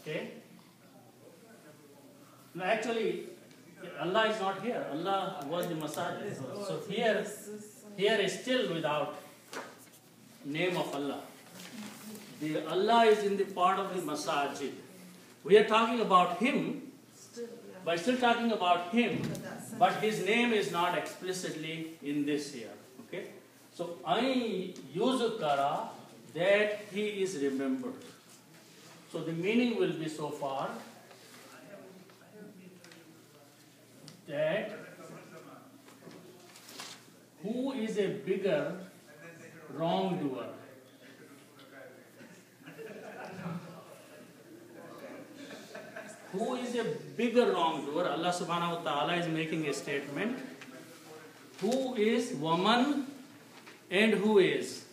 Okay? No, actually, Allah is not here. Allah was the masajid. So here is still without name of Allah. The Allah is in the part of the masajid. We are talking about Him, but still talking about Him, but His name is not explicitly in this here. Okay? So, I yuzkara, that He is remembered. So the meaning will be so far that who is a bigger wrongdoer? Who is a bigger wrongdoer? Allah subhanahu wa ta'ala is making a statement. Who is woman and who is?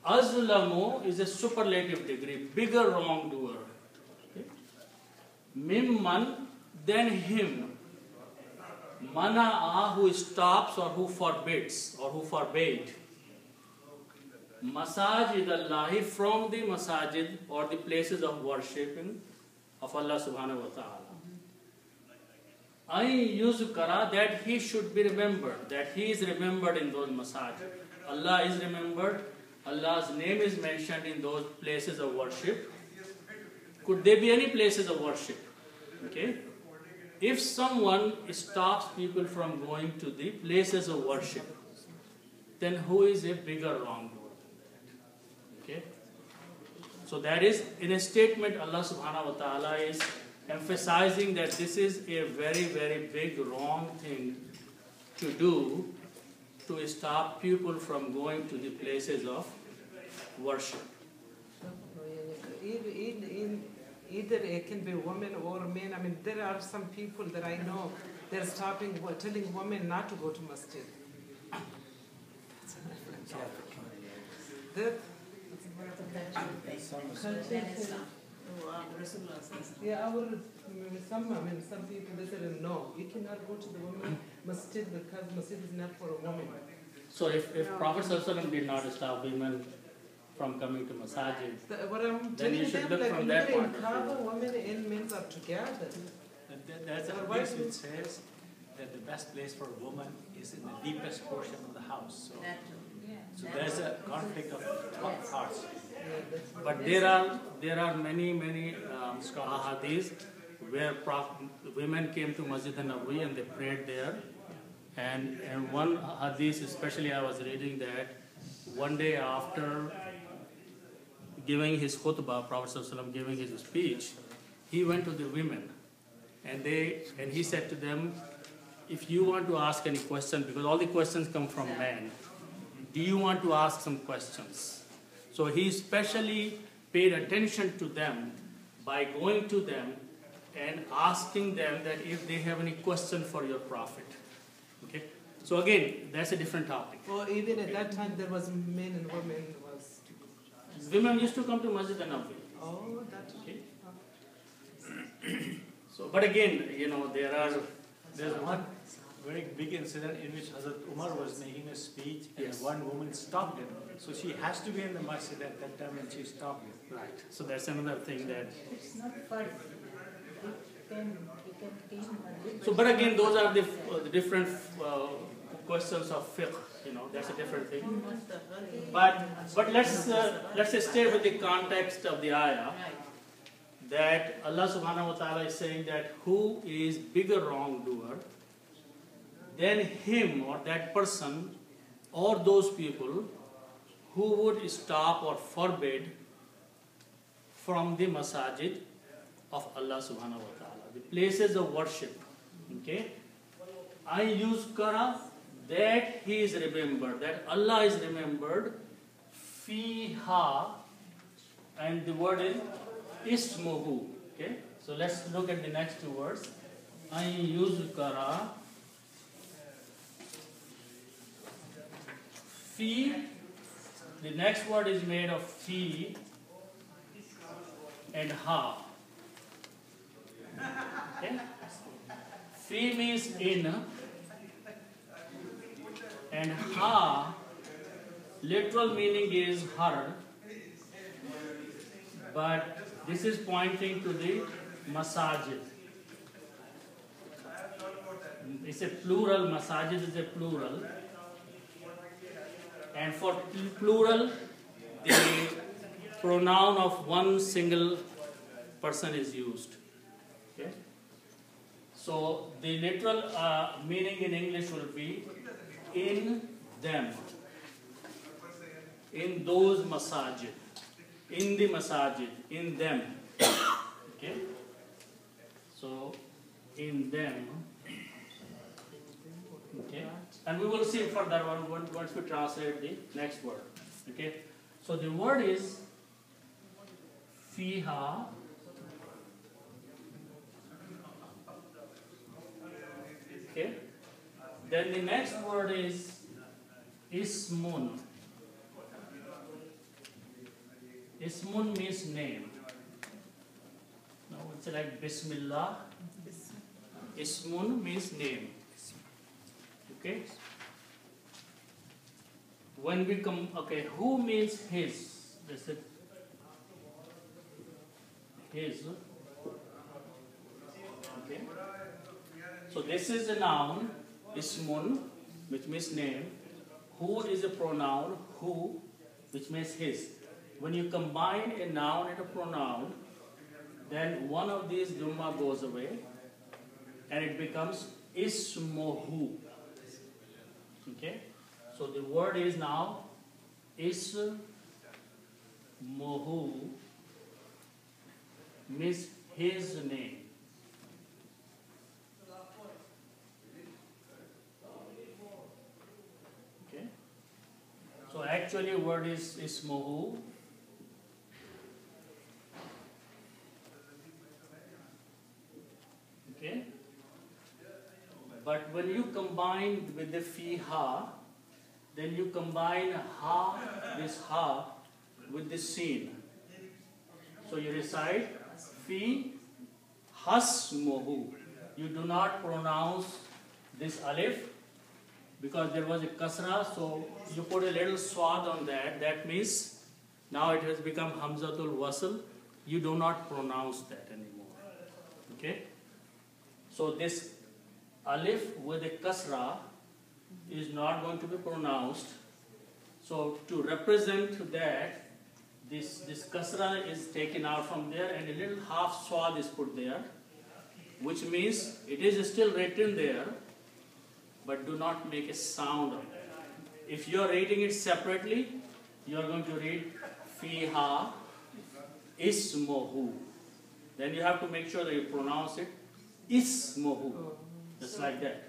Azlamu is a superlative degree, bigger wrongdoer. Okay. Mimman, than him. Mana'a, who stops or who forbids or who forbade. Masajid Allahi, from the masajid or the places of worshiping of Allah subhanahu wa ta'ala. I yuzkara, that he should be remembered, that he is remembered in those masajid. Allah is remembered, Allah's name is mentioned in those places of worship. Could there be any places of worship? Okay. If someone stops people from going to the places of worship, then who is a bigger wrongdoer than that? Okay. So that is, in a statement, Allah subhanahu wa ta'ala is emphasizing that this is a very, very big wrong thing to do, to stop people from going to the places of worship. Either it can be women or men. I mean, there are some people that I know, they're stopping, telling women not to go to masjid. Yeah, some people, they said, no, you cannot go to the women masjid because masjid is not for a woman. So if Prophet ﷺ did not stop women from coming to masajid, then you should look from that point of view. Women and men are together. There's a hadith which says that the best place for a woman is in the deepest portion of the house. So there's a conflict of thoughts. But there are many hadiths where women came to Masjid an-Nabawi and they prayed there. And one hadith especially, I was reading that one day after giving his khutbah, Prophet ﷺ giving his speech, he went to the women and he said to them, if you want to ask any question, because all the questions come from men, do you want to ask some questions? So he especially paid attention to them by going to them and asking them that if they have any question for your Prophet. Okay. So again, that's a different topic. Well, even at that time, there was men and women. Women used to come to Masjid an-Nabawi. Oh, that's okay. So, but again, there's one very big incident in which Hazrat Umar was making a speech and one woman stopped him. So she has to be in the masjid at that time and she stopped him. Right. So that's another thing that. It's not for. So, but again, those are the different questions of fiqh. That's a different thing. But let's stay with the context of the ayah. That Allah subhanahu wa ta'ala is saying that who is bigger wrongdoer than him or that person or those people who would stop or forbid from the masajid of Allah subhanahu wa ta'ala, the places of worship. Okay? I use kara, that he is remembered, that Allah is remembered, fiha, and the word is ismuhu. Okay? So let's look at the next two words. I use kara, fi, the next word is made of fi and ha. Okay? Fi means in, and ha, literal meaning is her, but This is pointing to the masajid. It's a plural, masajid is a plural. And for plural, the pronoun of one single person is used. Okay? So the literal meaning in English will be in them, in those masajid, in the masajid, in them. Okay? So in them. Okay? And we will see further once we translate the next word. Okay? So the word is fiha. Okay? Then the next word is ismun. Ismun means name. Now it's like Bismillah. Ismun means name. Okay? When we come, okay, who means his? This is his. Okay? So this is a noun, ismun, which means name. Who is a pronoun, who, which means his. When you combine a noun and a pronoun, then one of these dhamma goes away and it becomes ismuhu. Okay? So the word is now ismuhu, means his name. Okay? So actually word is ismuhu. Okay? But when you combine with the fiha, then you combine ha, this ha, with the sin. So you recite fi hasmuhu. You do not pronounce this alif because there was a kasra, so you put a little swad on that. That means now it has become hamzatul wasl. You do not pronounce that anymore. Okay? So this alif with a kasra is not going to be pronounced. So to represent that, this kasra is taken out from there and a little half swad is put there, which means it is still written there, but do not make a sound of it. If you are reading it separately, you are going to read fiha ismuhu. Then you have to make sure that you pronounce it ismuhu, just like that.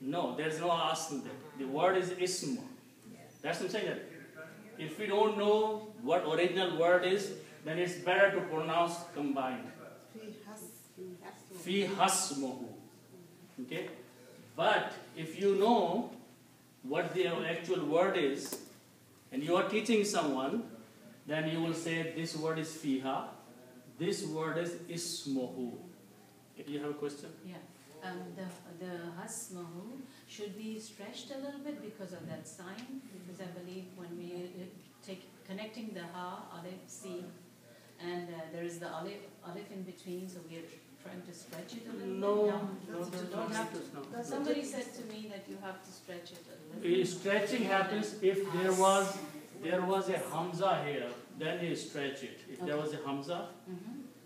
No, there's no asm there. The word is ism. That's what I'm saying. That if we don't know what original word is, then it's better to pronounce combined. Fi hasmuhu. Okay? But if you know what the actual word is, and you are teaching someone, then you will say this word is fiha, this word is ismuhu. You have a question? Yeah. The hasmahu should be stretched a little bit because of that sign, because I believe when we take connecting the ha, alif, sin, and there is the alif in between, so we are trying to stretch it a little bit. No, don't have to. no. Somebody said to me that you have to stretch it a little bit. Stretching happens if there was a hamza here, then you stretch it. If there was a hamza,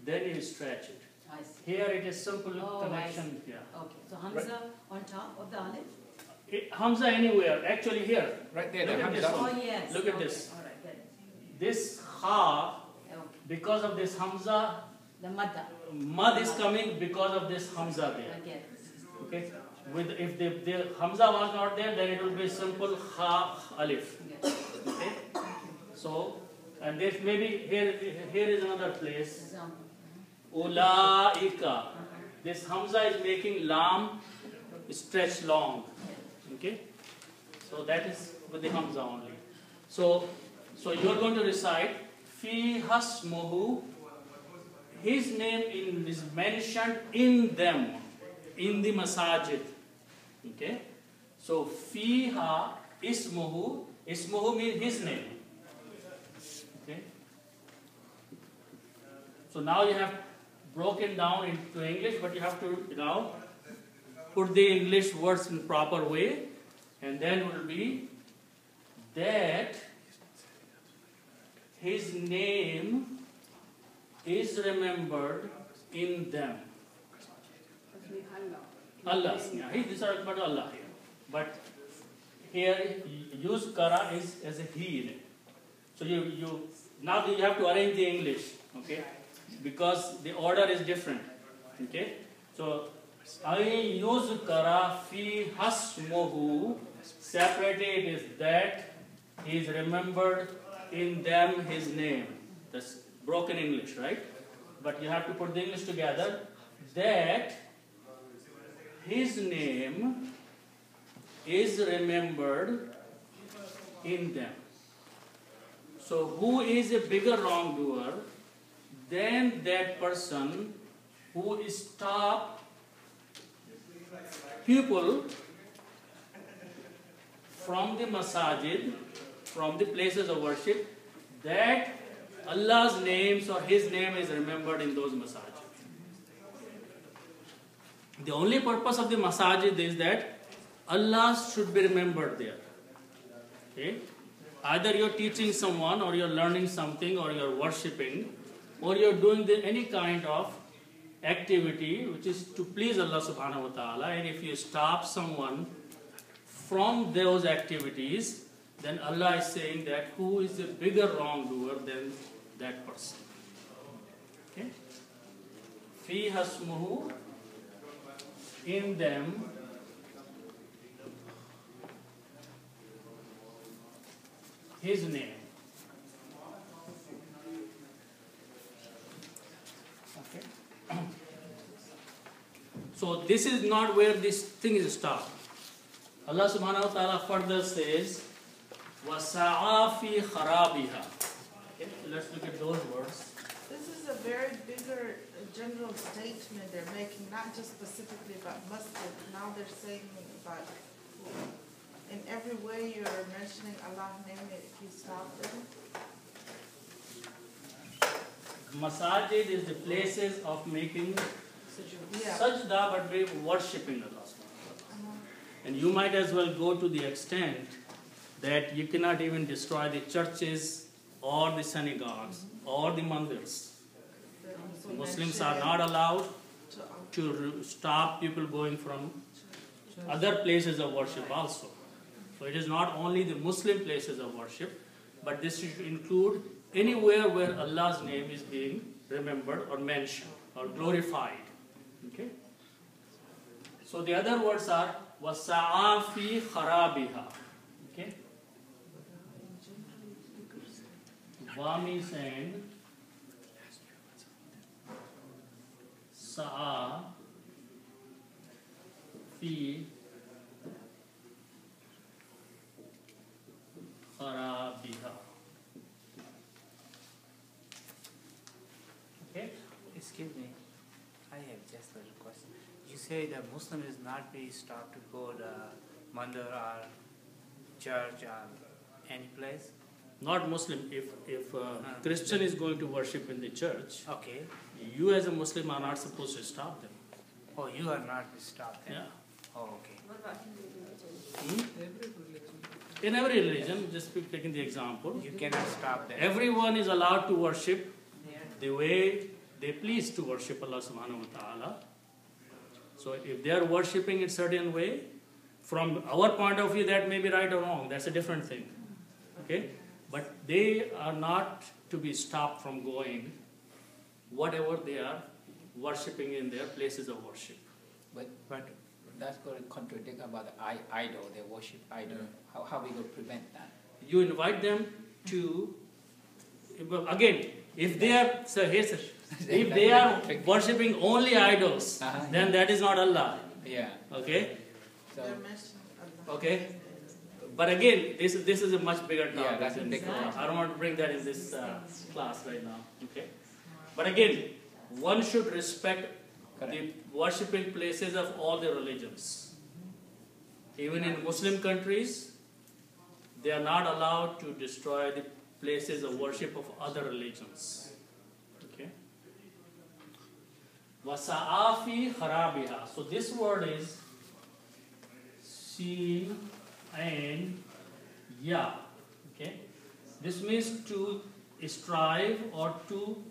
then you stretch it. I see. Here it is simple connection. Yeah. Okay, so hamza on top of the alif? Hamza anywhere. Actually here. Right there, Look the at this. hamza. Oh yes. Look at Okay. this. All right, get it. This ha, Okay. because of this hamza, The madda. mad is coming because of this hamza I there. get it. Okay. If the hamza was not there, then it will be simple ha alif. Get it. Okay. So, and this maybe here is another place. Example. Ulaika. This hamza is making lam stretch long. Okay? So that is with the hamza only. So you are going to recite fi hasmuhu. His name is mentioned in them, in the masajid. Okay? So fiha ismuhu. Ismuhu means his name. Okay? So now you have broken down into English, but you have to now put the English words in proper way, and then will be that his name is remembered in them. Allah. Yeah, these are about Allah here. But here use kara is as a he. So you now you have to arrange the English, okay? Because the order is different. Okay? So I use kara fi hasmuhu. Separated is that he is remembered in them his name. That's broken English, right? But you have to put the English together. That his name is remembered in them. So who is a bigger wrongdoer than that person who stopped people from the masajid, from the places of worship, that Allah's names or His name is remembered in those masajid. The only purpose of the masajid is that Allah should be remembered there. Okay? Either you're teaching someone, or you're learning something, or you're worshipping, or you're doing any kind of activity which is to please Allah subhanahu wa ta'ala, and if you stop someone from those activities, then Allah is saying that who is a bigger wrongdoer than that person. Okay? Fi hasmuhu, in them, his name. Okay. So this is not where this thing is stopped. Allah subhanahu wa ta'ala further says, وَسَعَى فِي خَرَابِهَا. Okay, let's look at those words. This is a very bigger general statement they're making, not just specifically about masjid. Now they're saying about in every way you're mentioning Allah's name if you stop them. Masajid is the places of making sajda, but we're worshipping Allah. And you might as well go to the extent that you cannot even destroy the churches or the synagogues or the mandirs. Muslims are not allowed to stop people going from other places of worship also. So it is not only the Muslim places of worship, but this should include anywhere where Allah's name is being remembered or mentioned or glorified. Okay? So the other words are وَسَعَى فِي خَرَابِهَا. Okay? Vami saying Sa'a fi kharabiha. Okay? Excuse me, I have just a request. You say that Muslim is not be stopped to go to mandir or church or any place? Not Muslim. If Christian is going to worship in the church, Okay. you as a Muslim are not supposed to stop them. Oh, you are not stopped then? Yeah. Oh, okay. Every religion. In every religion, just taking the example, You cannot stop them. everyone is allowed to worship the way they please to worship Allah subhanahu wa ta'ala. So if they are worshipping in a certain way, from our point of view that may be right or wrong, that's a different thing. Okay? But they are not to be stopped from going whatever they are worshipping in their places of worship. But that's going to contradict about the idol, they worship idol. How we going to prevent that? You invite them to, again, if they are, so here's if they are worshipping only idols, then that is not Allah. Yeah. Okay? So, They're mentioning Allah. Okay? But again, this is a much bigger topic. Yeah, that's a big one. I don't want to bring that in this class right now. Okay? But again, one should respect the worshipping places of all the religions. Even in Muslim countries, they are not allowed to destroy the places of worship of other religions. Okay? وَسَعَى فِي خَرَابِهَا. So this word is Shin and Ya. Okay? This means to strive or to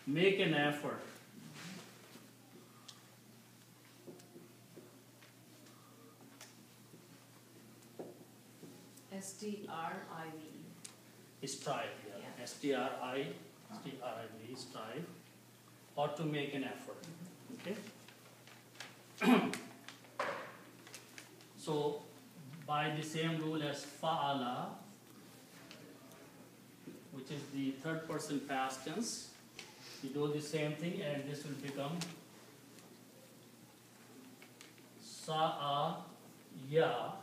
make an effort. S-T-R-I-V-E. Strive, yeah. S-T-R-I-V, strive, or to make an effort. Okay? So, by the same rule as fa'ala, which is the third person past tense, you do the same thing and this will become sa'a ya,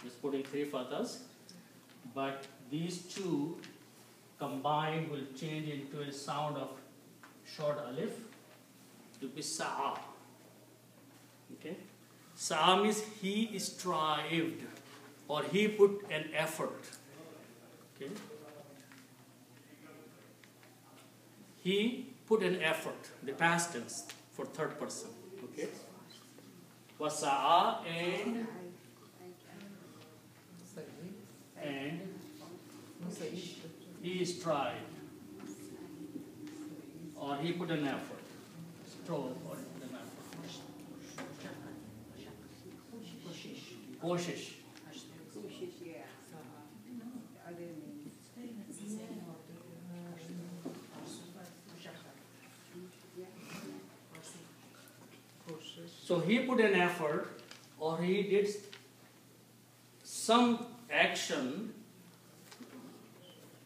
just putting three fathas, but these two combined will change into a sound of short alif. It will be sa'a. Okay? Sa'a means he strived or he put an effort. Okay? He put an effort, the past tense for third person. Okay? Wasa'a and he strived or he put an effort. Strove or put an effort. Koshish. So he put an effort or he did some action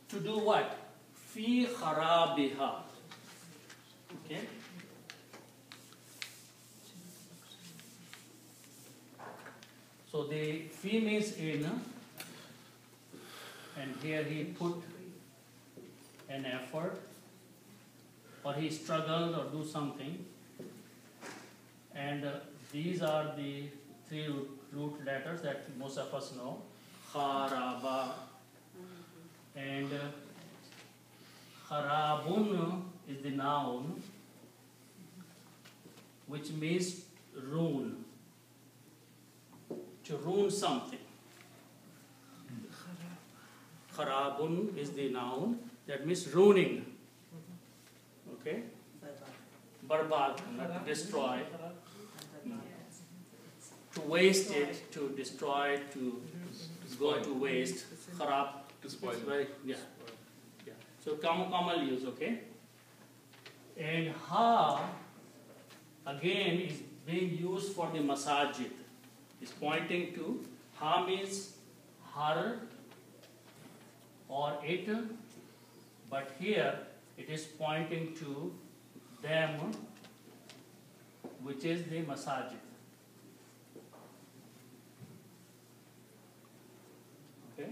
to do what? Fi kharabiha. Okay? So the fi means in, and here he put an effort or he struggled or do something. And these are the three root letters that most of us know. Kharaba. And kharabun is the noun, which means ruin. To ruin something. Kharabun is the noun, that means ruining. Okay? Barbad, not to destroy. To waste it, to destroy, to go to waste. Kharab. To spoil. Yeah. Yeah. So common use, okay? And ha again is being used for the masajid. It's pointing to, ha means her or it, but here it is pointing to them, which is the masajid. Okay?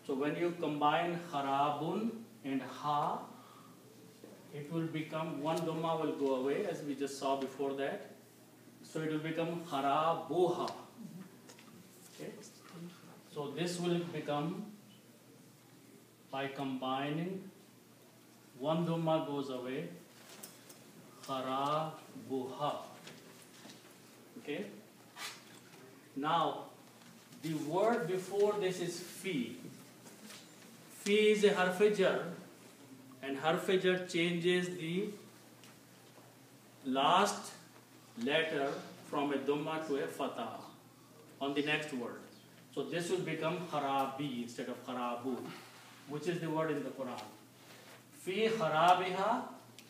So when you combine kharabun and ha, it will become, one dhamma will go away as we just saw before that. So it will become kharabuha. Okay? So this will become, by combining, one dhamma goes away, kharabuha. Okay? Now, the word before this is fi. Fi is a harf-e-jar, and harf-e-jar changes the last letter from a dhamma to a fatah on the next word. So this will become kharabi instead of kharabu, which is the word in the Quran. Fi kharabiha,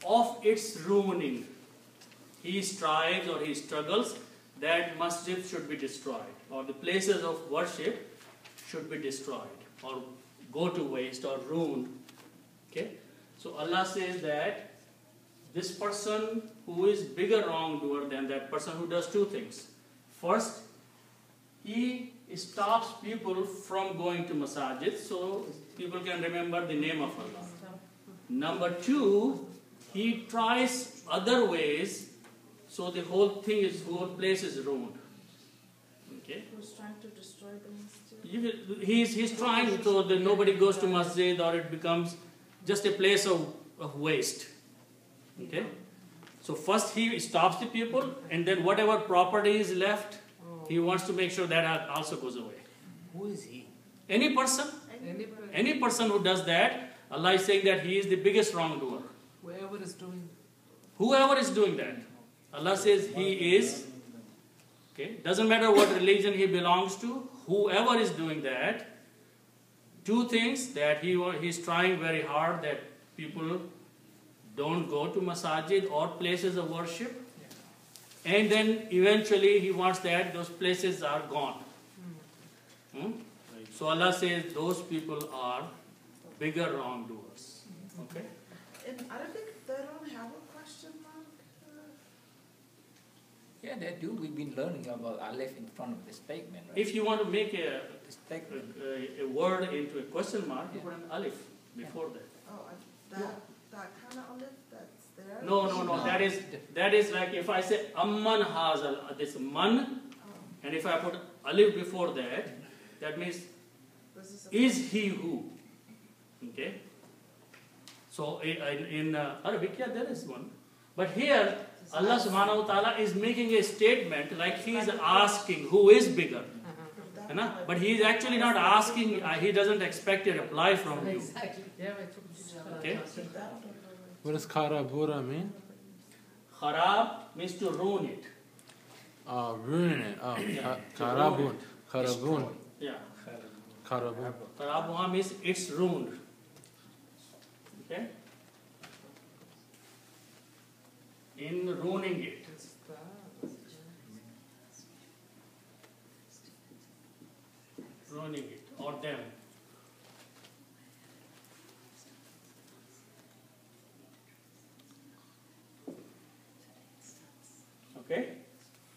of its ruining. He strives or he struggles that masjid should be destroyed, or the places of worship should be destroyed, or go to waste or ruined. Okay? So Allah says that this person who is bigger wrongdoer than that person who does two things. First, he stops people from going to masajid so people can remember the name of Allah. Number two, he tries other ways so the whole place is ruined. Okay? Who's trying to destroy the masjid? He's trying so that nobody goes to masjid or it becomes just a place of waste. Okay? So first he stops the people, and then whatever property is left, he wants to make sure that also goes away. Who is he? Any person, Anybody, any person who does that, Allah is saying that he is the biggest wrongdoer. whoever is doing, Whoever is doing that, Allah says he is. Okay, doesn't matter what religion he belongs to. Whoever is doing that, two things that he's trying very hard that people don't go to masajid or places of worship, and then eventually he wants that those places are gone. So Allah says those people are bigger wrongdoers. Okay. In Arabic, they don't have a question mark. Yeah, they do. We've been learning about alif in front of the statement, right? If you want to make a Statement. word into a question mark, you put an alif before that. Oh, that kind of olive that's there. No. That is like if I say amman hazal, this man, and if I put alif before that, that means is he who. Okay. So in Arabic, yeah, there is one. But here, Allah subhanahu wa ta'ala is making a statement like he is asking who is bigger. But he is actually not asking, he doesn't expect a reply from you. yeah, I took this. Okay? What does karabura mean? Kharab means to ruin it. Ruin it. Oh, Yeah. karabun. Karabun. Yeah. Karabun. Karabuha means it's ruined. Okay? In ruining it. Ruining it or them. Okay?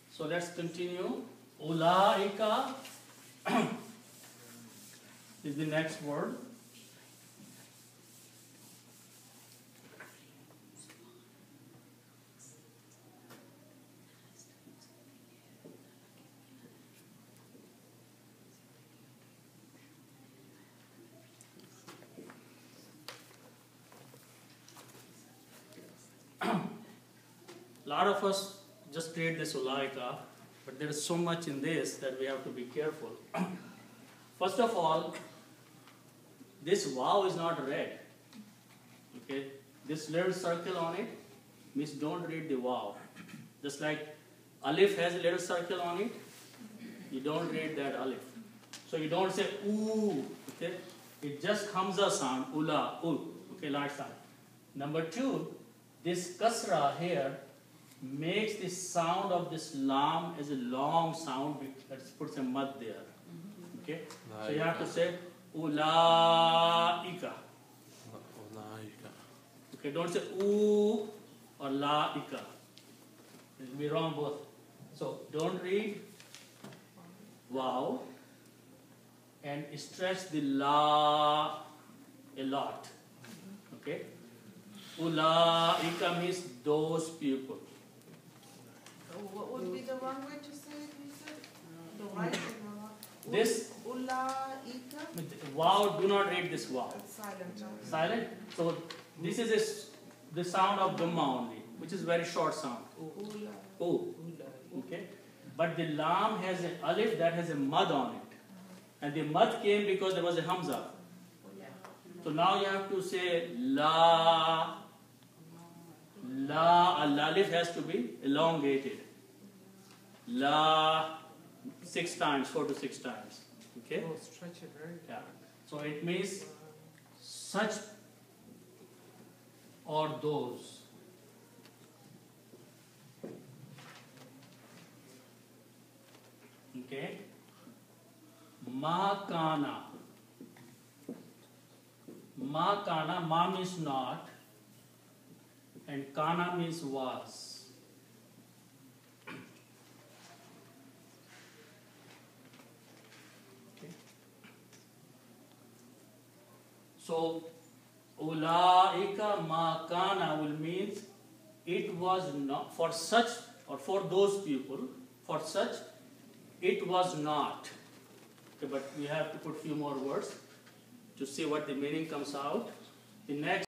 So let's continue. Ulaika is the next word. A lot of us just read this ulaika, but there is so much in this that we have to be careful. First of all, this wow is not read. Okay, this little circle on it means don't read the wow. Just like alif has a little circle on it, you don't read that alif. So you don't say ooh. Okay, it just hamza sound ula ooh. Okay, like that. Number two, this kasra here makes the sound of this lam as a long sound. Let's put some mud there. Okay? So you have to say ulaika. Okay, don't say oo or laika. It will be wrong both. So don't read wow and stretch the la a lot. Okay? Ulaika means those people. What would be the wrong way to say it, you said? The right and the wrong? This Ulaika? wow, do not read this wow. It's silent. huh? Silent. So this is the sound of Dhamma only, which is very short sound. Ula. Oh. Okay. But the lam has an alif that has a mud on it. And the mud came because there was a hamza. So now you have to say la. La, alif has to be elongated. La 6 times, 4 to 6 times. Okay? Oh, stretch it very. Yeah. So it means such or those. Okay? Ma kana. Ma kana, ma means not, and kana means was. Okay. So, ulaika ma kana will means it was not, for such or for those people, for such, it was not. Okay, but we have to put few more words to see what the meaning comes out. The next